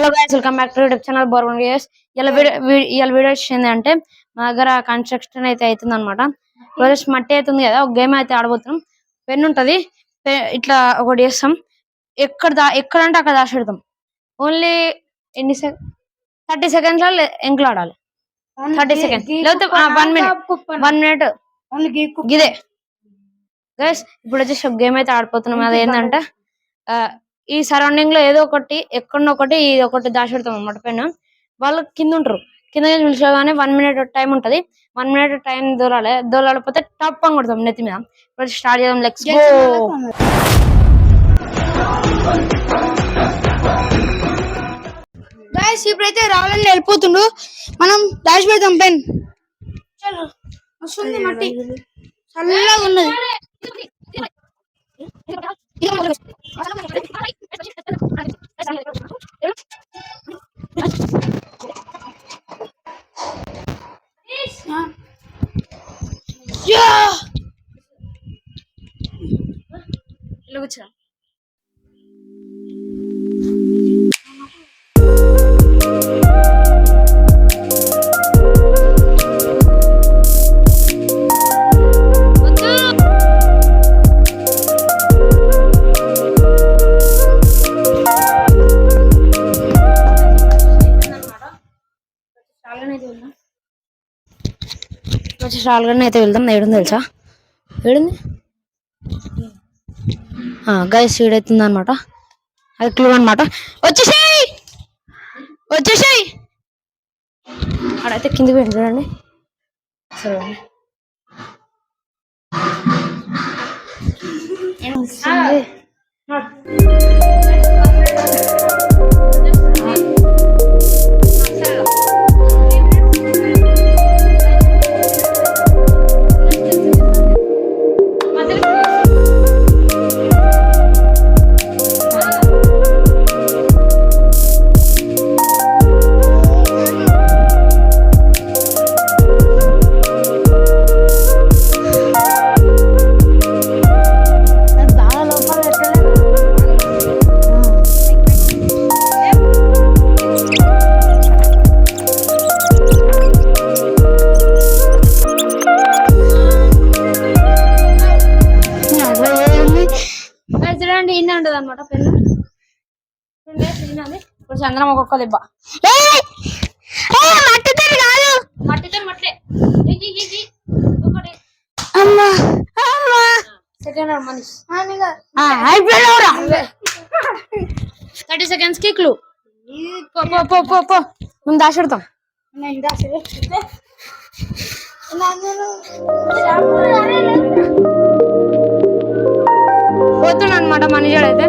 Hello guys, welcome back to YouTube channel బోర్వన్ guys. ఇలా video ఏంటంటే మా దగ్గర కన్స్ట్రక్షన్ అయితే అవుతుంది అనమాట. రోజు మట్టి అవుతుంది కదా, ఒక గేమ్ అయితే ఆడబోతున్నాం. పెన్ ఉంటది, ఇట్లా ఒకటి చేస్తాం, ఎక్కడంటే అక్కడ దాచి పెడతాం. ఓన్లీ 30 seconds లో ఎంకులు ఆడాలి. 30 seconds లేకపోతే 1 minute గిదే గైస్. ఇప్పుడు వచ్చేసి ఒక గేమ్ అయితే ఆడిపోతున్నాం. అది ఏంటంటే ఈ సరౌండింగ్ లో ఏదో ఒకటి ఎక్కడొకటి ఇది ఒకటి దాచి పెడతాం అన్నమాట. పెన్ వాళ్ళు కింద ఉంటారు, కింద నిల్చోగానే 1 minute టైం ఉంటది. 1 minute టైం దూరాలిపోతే టాప్ అని కొడతాం నెత్తి మీద. ఇప్పుడు స్టార్ట్ చేద్దాం. Let's go guys. ఇప్పుడైతే రావాలని వెళ్ళిపోతుండు, మనం దాచి పెడతాం పెన్. వస్తుంది మట్టి, చల్లగా ఉన్నది. కూర్చో. స్టాల్గానే అయితే వెళ్దాం. ఏడుంది తెలుసా? ఏడుంది గైస్, ఈడైతుంది అనమాట. అది క్లూ అనమాట. వచ్చేసాయి ఆడైతే కిందికి పోయింది చూడండి. ఇన్న ఉంటది అనమాట పెన్ను. ఇప్పుడు చంద్రం ఒక్కొక్క దెబ్బ. మట్టితో మట్లే సెకండ్ మనీష్ 30 seconds కి క్లూ. మేము దాచెడతాం. పోతున్నా అనమాట మనీజాడు అయితే.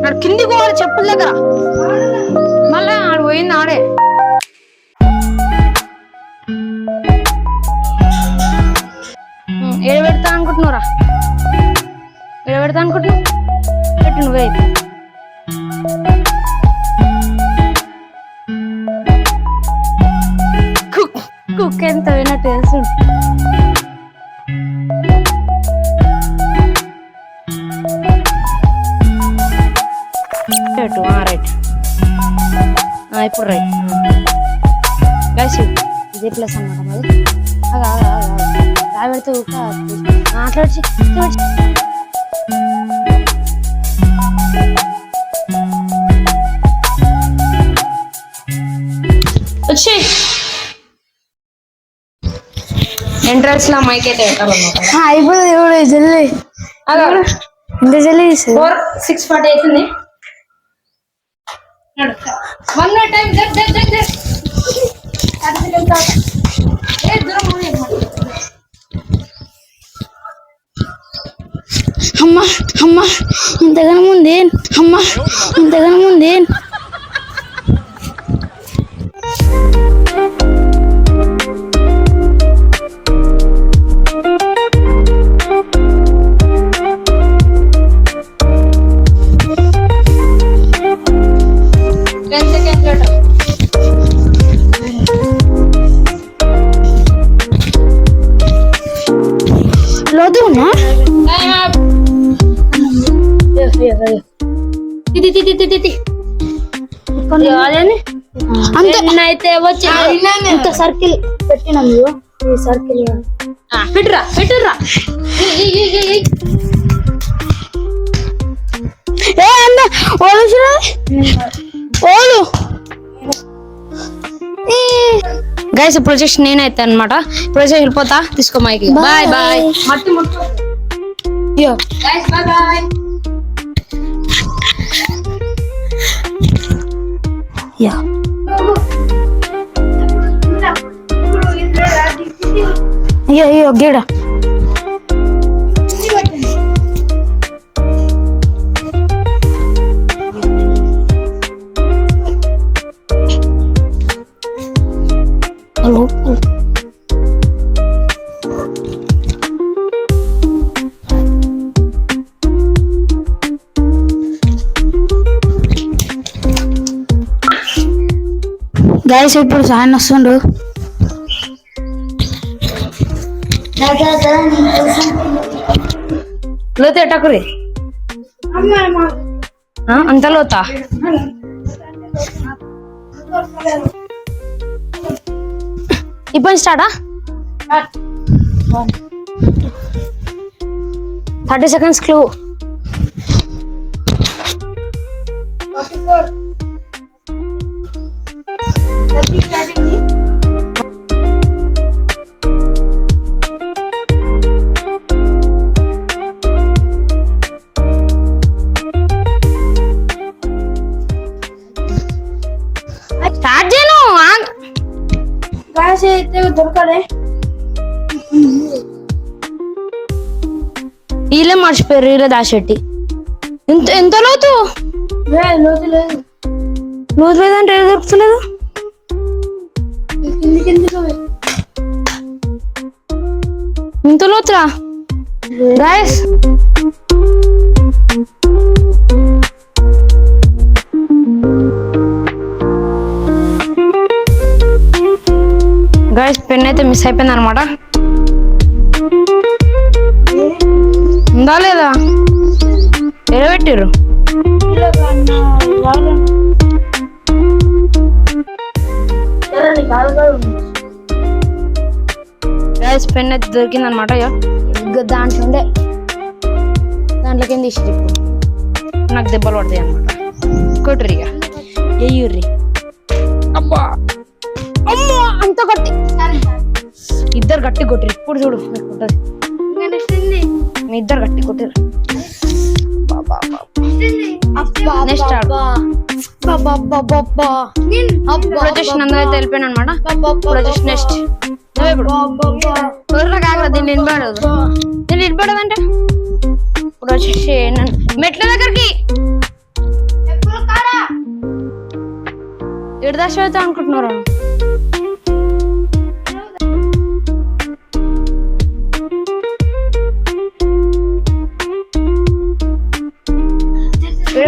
ఆడు కిందికి పోవాలి చెప్పుల దగ్గర, మళ్ళా ఆడు పోయింది ఆడే. ఏడు పెడతా అనుకుంటున్నారా? ఏడు పెడతా అనుకుంటున్నావు? పెట్టు నువ్వే. కుక్ ఎంత వినట్టు తెలుసు. రైట్, ఇప్పుడు రైట్ గైస్. ఇదే ప్లస్ అనమాట మరి. పెడితే మాట్లాడి వచ్చి ఎంట్రన్స్ లో మైక్ అయితే అయిపోతుంది. జల్దీ ఇంత జల్దీ 4:06 అవుతుంది. 1 minute టైం. అమ్మా ఇంతగానో ఉంది. ఇంతగానో ఉంది. లోతున్నా అదేని అంతే అయితే వచ్చి ఇంత సర్కిల్ పెట్టినా మీరు ఈ సర్కిల్ పెట్టురా ఏ అన్న ఓలుసురా ఓలు గైస్ ఇప్పుడు వచ్చేసి నేనైతే అనమాట ఇప్పుడు వచ్చేసి వెళ్ళిపోతా తీసుకో మైకి బాయ్ బాయ్ మట్టి ముట్టు గైస్ బాయ్ బాయ్ యా అయ్యో గీడ హలో గైస్ ఇప్పుడు సాయన్ వస్తుండ్రు లోతు ఎట్టకురి అంత లోతా ఇప్పుడు స్టార్టా 30 seconds క్లూ స్టార్ట్ చేయను గాయస్ అయితే దొరకలే వీళ్ళే మర్చిపోయారు వీళ్ళే దాశెట్టి ఎంత లోతు లోతు లేదు లోతు లేదంటే ఏది దొరుకుతలేదు కిందికి ఇంత లోతురా గాయస్ గాయస్ పెన్ అయితే మిస్ అయిపోయింది అనమాట ఉందా లేదా ఎడబెట్టిర్రు గాయస్ పెన్ అయితే దొరికింది అనమాట దాంట్లో ఉండే దాంట్లోకి ఏం తీసి నాకు దెబ్బలు పడతాయి అనమాట కొట్టురిగా ఎయ్యుర్రి అబ్బా అమ్మో అంత గట్టి ఇద్దరు గట్టి కొట్టిరు ఇప్పుడు చూడు ఉంటది మీ ఇద్దరు గట్టి కొట్టిరు నెక్స్ట్ అయితే వెళ్ళిపోయాను అనమాట నెక్స్ట్ కాగల దీన్ని నిలబడదు దీన్ని నిలబడదంటే ఇప్పుడు వచ్చేసి మెట్ల దగ్గరికి ఏడు దశ అవుతా అనుకుంటున్నారు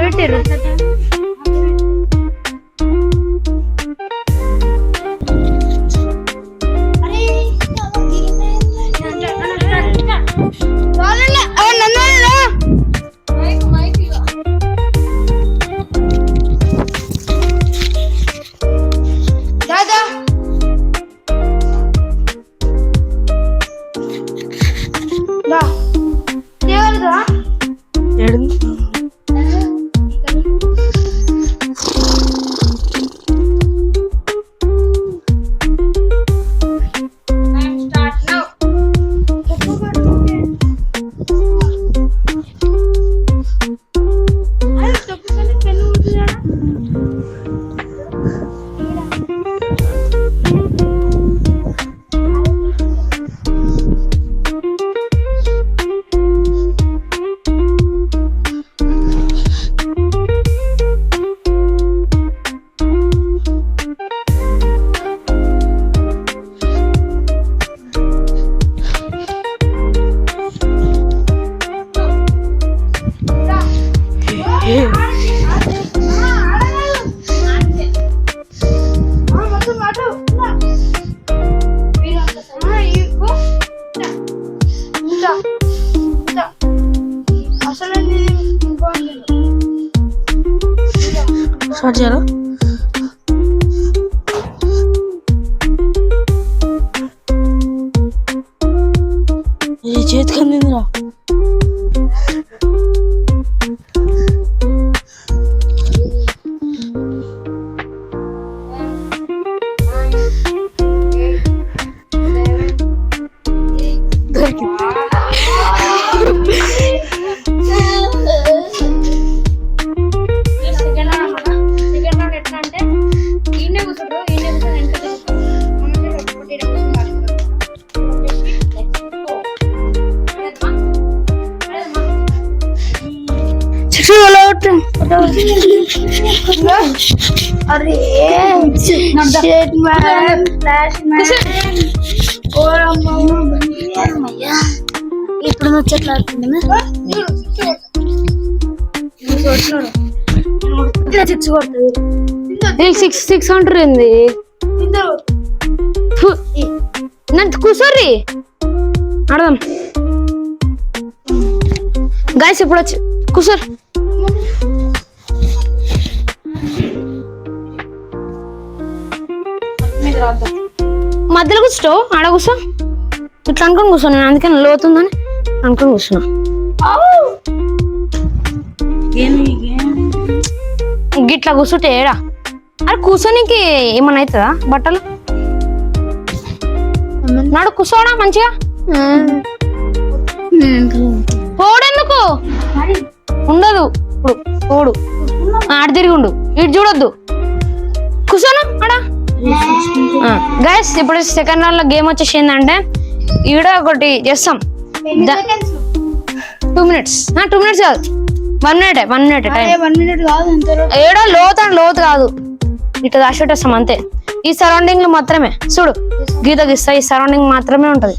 పెట్టిర్రు అరే షేట్ మ్యాన్ ఫ్లాష్ మ్యాన్ ఇప్పుడు వచ్చేట్లా సిక్స్ కొడుతుంది 6 అంటారు ఏంది నన్ను కూర్చోర్రి ఆడదాం గాయస్ ఇప్పుడు వచ్చి కూర్చోరు మధ్యలో కూర్చో ఆడ కూర్చో ఇట్లా అనుకుని కూర్చో నేను అందుకని లోతుందని అనుకుని కూర్చున్నా గిట్లా కూర్చుంటే ఏడా అరే కూర్చోనికి ఏమన్నా అవుతుందా బట్టలు నాడు కూర్చోడా మంచిగా పోడెందుకు ఉండదు ఇప్పుడు పోడు ఆడ తిరిగి ఉండు ఇటు చూడొద్దు కూర్చోను ఆడా గైస్ ఇప్పుడు సెకండ్ రౌండ్ లో గేమ్ వచ్చేసి ఏంటంటే ఈడ ఒకటి చేస్తాం 2 minutes 2 minutes కాదు 1 minute 1 minute టైం 1 minute కాదు ఏడో లోతు కాదు ఇట్లా దాచి పెట్టేస్తాం అంతే ఈ సరౌండింగ్ లో మాత్రమే చూడు గీత గీస్తా ఈ సరౌండింగ్ మాత్రమే ఉంటది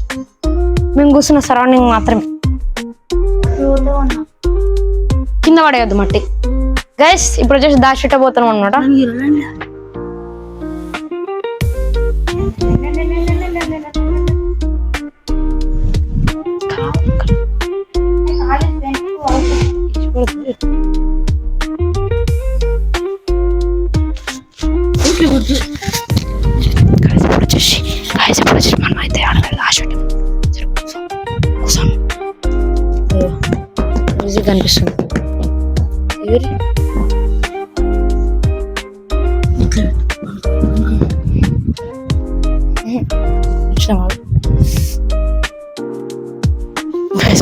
మేము కూర్చున్న సరౌండింగ్ మాత్రమే కింద పడేయద్దు మట్టి గైస్ ఇప్పుడు వచ్చేసి దాచి పెట్టబోతున్నాం అనమాట ఇప్పుడు వచ్చేసి మనం అయితే దాచి ఈజీ కనిపిస్తుంది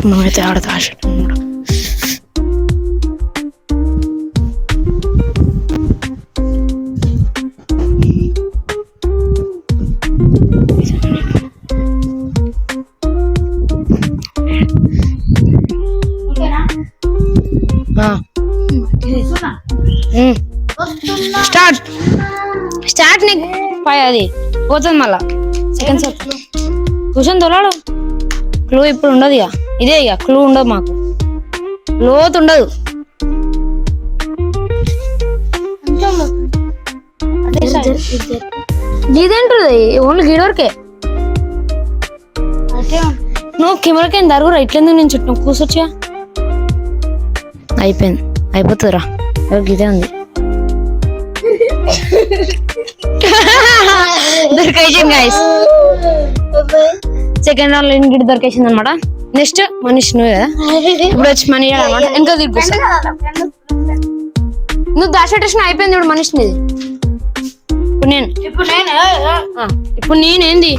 మనమైతే ఆడ దాచి స్టార్ట్ నీకు అది పోతుంది మళ్ళా సెకండ్ సార్ కూర్చొని తోలాడు క్లూ ఇప్పుడు ఉండదు ఇక ఇదే ఇక క్లూ ఉండదు మాకు లోతు ఉండదు ఇదేంటది ఓన్లీ గీడ వరకే నువ్వు కెమెరాకి దరుగురా ఇట్లెందుకు నేను చుట్టూ కూర్చొచ్చా అయిపోయింది అయిపోతుందిరా ఇదే ఉంది దొరికేసింది గైస్ సెకండ్ రౌండ్ లో ఇంగిడి దొరికేసింది అనమాట నెక్స్ట్ మనీష్ నువ్వు కదా ఇప్పుడు వచ్చి మనీ అనమాట ఇంకా తిరిగిస్తా నువ్వు దాచేటేషన్ అయిపోయింది ఇప్పుడు మనీష్ నీది ఇప్పుడు నేనేంది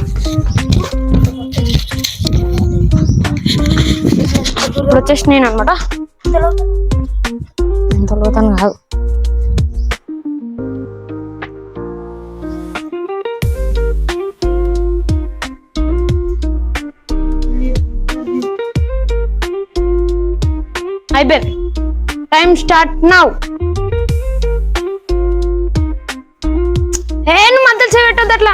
ఇప్పుడు వచ్చేసి నేను అనమాట ఎంత లోతాను కాదు అయిపోయింది టైం స్టార్ట్ నౌ నువ్వు మధ్యలో చేయబెట్టద్దు అట్లా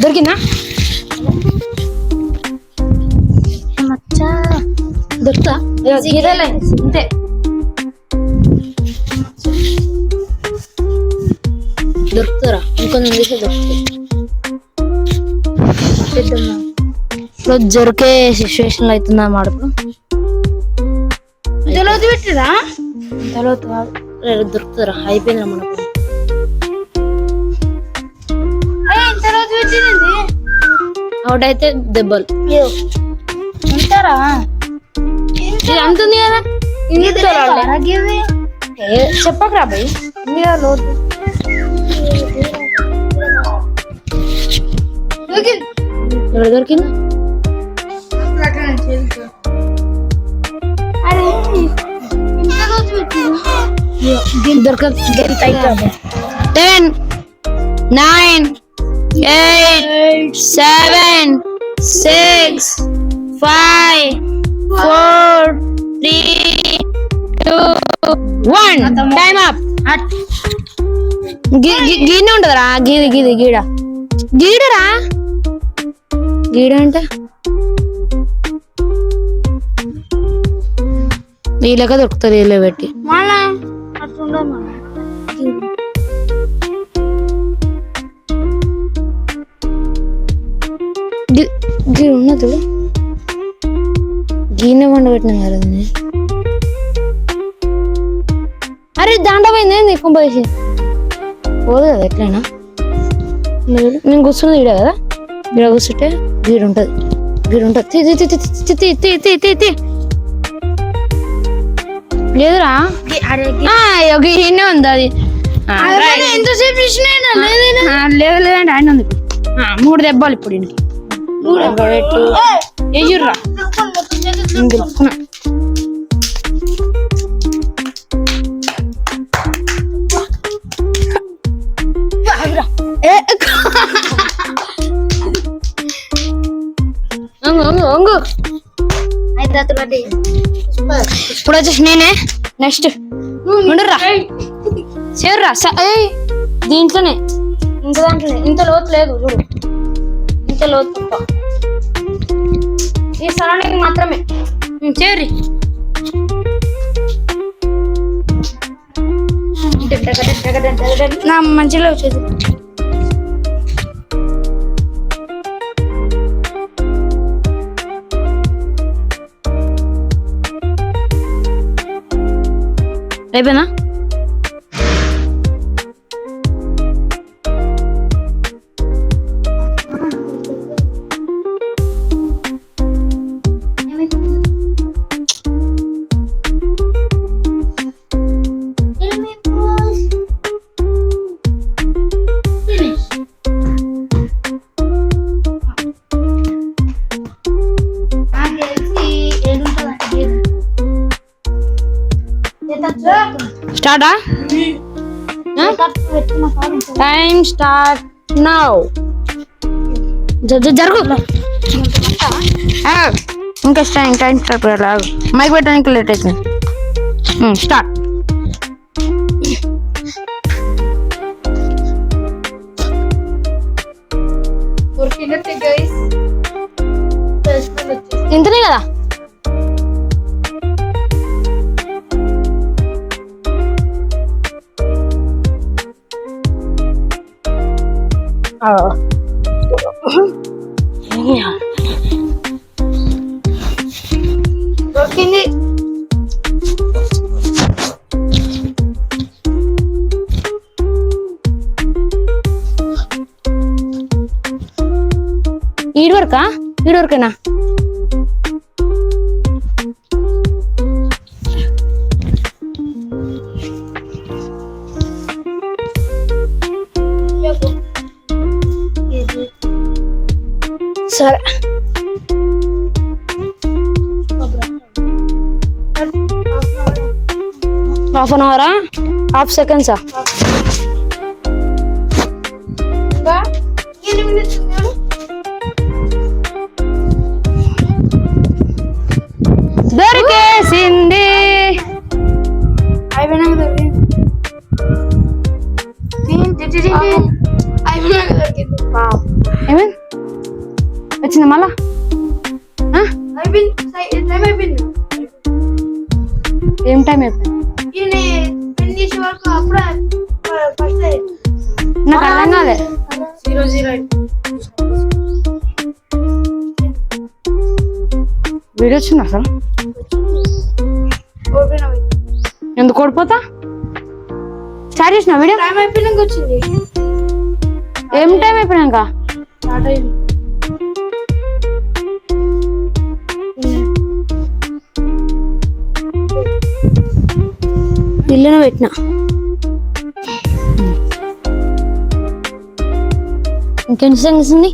దొరికిందా దొరుకుతా అంతే దొరుకుతారా ఇంకొంచెం తీసే దొరుకుతుంది ఇప్పుడు దొరికే సిచ్యువేషన్ లో అవుతుందా మాడుపు పెట్టిరా దొరుకుతారా అయిపోయిందా మనకు అవుట్ అయితే దెబ్బలు ఉంటారా ఇది అంత ఉంది కదా చెప్పకరా భయ్ లోతు ఎవరు దొరికిందా అరే దొరకదు 10 9 8 7 6 5 4 3 2 1 టైమ్ అప్ గీనే ఉంటదరా గీడరా గీడ అంటే ఈ లెక్క దొరుకుతుంది ఇలా పెట్టి మళ్ళా అట్లుండదు గీ ఉన్నది గీనే వండ పెట్టినాం కదా దీన్ని. అరే దాంట్లో పోయింది ఏంది కొంపేసి పోదు కదా ఎట్లయినా నేను కూర్చున్నది ఈడ కదా ఈడ కూర్చుంటే గీడు ఉంటుంది లేదురా గీనే ఉంది అది ఎంతసేపు లేదు లేదండి ఆయన ఉంది 3 దెబ్బలు ఇప్పుడు ఇంటికి ఎయ్యుర్రా గెలుపుకున్నా ఒంగు ఇప్పుడు వచ్చేసి నేనే నెక్స్ట్ ఉండర్రా చేరురా దీంట్లోనే ఇంత లోతు లేదు చూడు ఇంత లోతు ఈ సరౌండింగ్ మాత్రమే చేరి నా మంచిలో వచ్చేది అయిపోయినా స్టార్టా టైం స్టార్ట్ నౌ జరుగు ఇంకా టైం స్టార్ట్ లాగు మైక్ పెట్టడానికి లేట్ అవుతుంది స్టార్ట్ ఇంతనే కదా దొరికింది ఈడు వరకేనా సరే హాఫ్ అన్ అవరా హాఫ్ సెకండ్సా ఇంకా ఎన్ని మినిట్స్ ఉన్నాడు దొరికేసింది అయిపోయినాక దొరికింది అయిపోయినాక దొరికింది ఏమైంది వచ్చిందా మళ్ళా అయిపోయింది టైం అయిపోయింది ఏం టైం అయిపోయింది ఈయన పెన్ చేసే వరకు అప్పుడే ఫస్ట్ నాకు అర్థం కాలే 0-0 వీడియో వచ్చింది అసలు ఎందుకు ఓడిపోతా స్టార్ట్ చేసిన వీడియో టైం అయిపోయినాక వచ్చింది ఏం టైం అయిపోయినాక స్టార్ట్ అయింది ఇల్లున పెట్టిన ఇంకెన్ని సెకండ్స్ ఉంది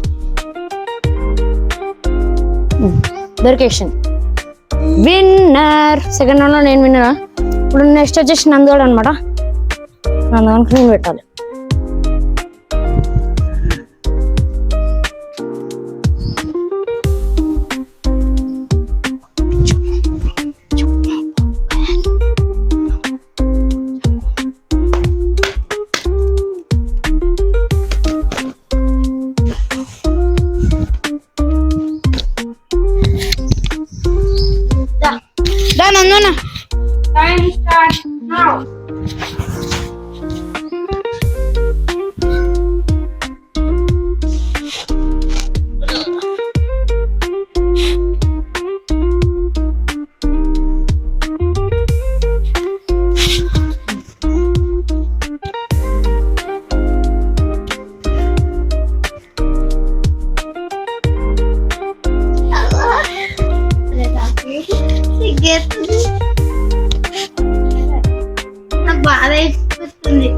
దొరికేషన్ విన్నర్ సెకండ్ రౌండ్ లో నేను విన్నరా ఇప్పుడు నెక్స్ట్ వచ్చేసి నందోడు అనమాట. నందోనికి నేను పెట్టాలి. నందన Time starts now. నాకు బాధ అయిపోతుంది.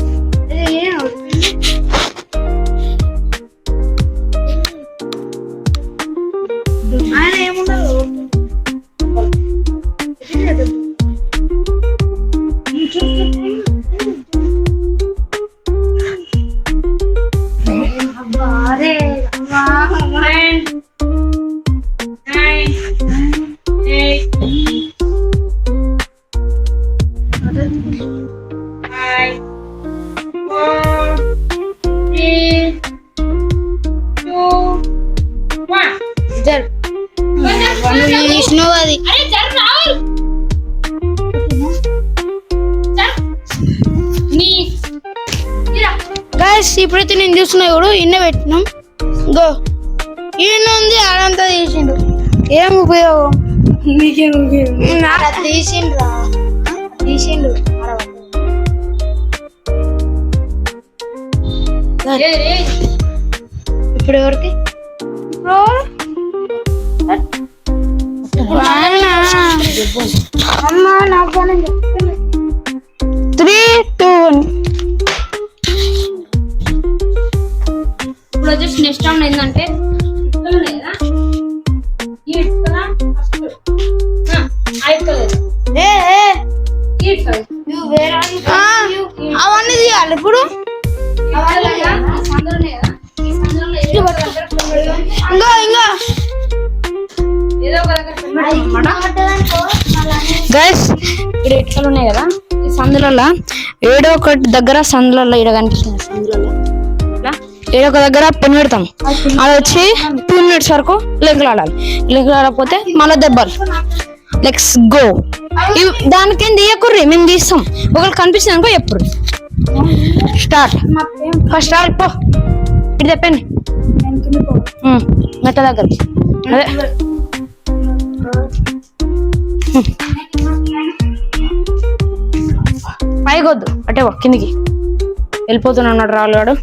ఆయన ఏముండదు. అరే విష్ణువు అది గైస్ ఇప్పుడైతే నేను చూస్తున్నా ఇప్పుడు ఇన్న పెట్టినాం. గో ఈయన ఉంది ఆడంతా తీసిండు. ఏం ఉపయోగం? నీకేం ఉపయోగం? తీసిండ్రా తీసిండు. ఇప్పుడు ఎవరికి? అమ్మా నాకు 3, 2, 1. ఇప్పుడు వచ్చేసి నెక్స్ట్ రౌండ్ ఏంటంటే ఇటుకలు ఉన్నాయి కదా, ఈ ఇటుకల ఫస్ట్ అయిపోలేదు. ఈ ఇటుకలు అవన్నీ తీయాలి ఇప్పుడు. సందులు ఉన్నాయి కదా, ఈ సందులో ఏదో ఒక దగ్గర ఇంకా ఇంకా ఏదో ఒక దగ్గర గైస్ ఇక్కడ ఇటుకలు ఉన్నాయి కదా, ఈ సందులలో ఏడో ఒకటి దగ్గర సందులలో ఇక్కడ కనిపిస్తుంది. సందులలో ఇలా ఏడో ఒక దగ్గర పెన్ పెడతాం. అది వచ్చి 2 minutes వరకు లెగ్గులు ఆడాలి. లెగ్గులు ఆడకపోతే మళ్ళీ దెబ్బలు. Let's go. దానికేం తీయకుర్రి, మేము తీస్తాం. ఒకళ్ళు కనిపిస్తుంది అనుకో ఎప్పుడు స్టార్ట్. ఫస్ట్ స్టార్ట్ పో. ఇటు తెప్పండి మెట్ట దగ్గర. అదే పైకొద్దు, అటే కిందికి వెళ్ళిపోతున్నాడు రాళ్ళు వాడు.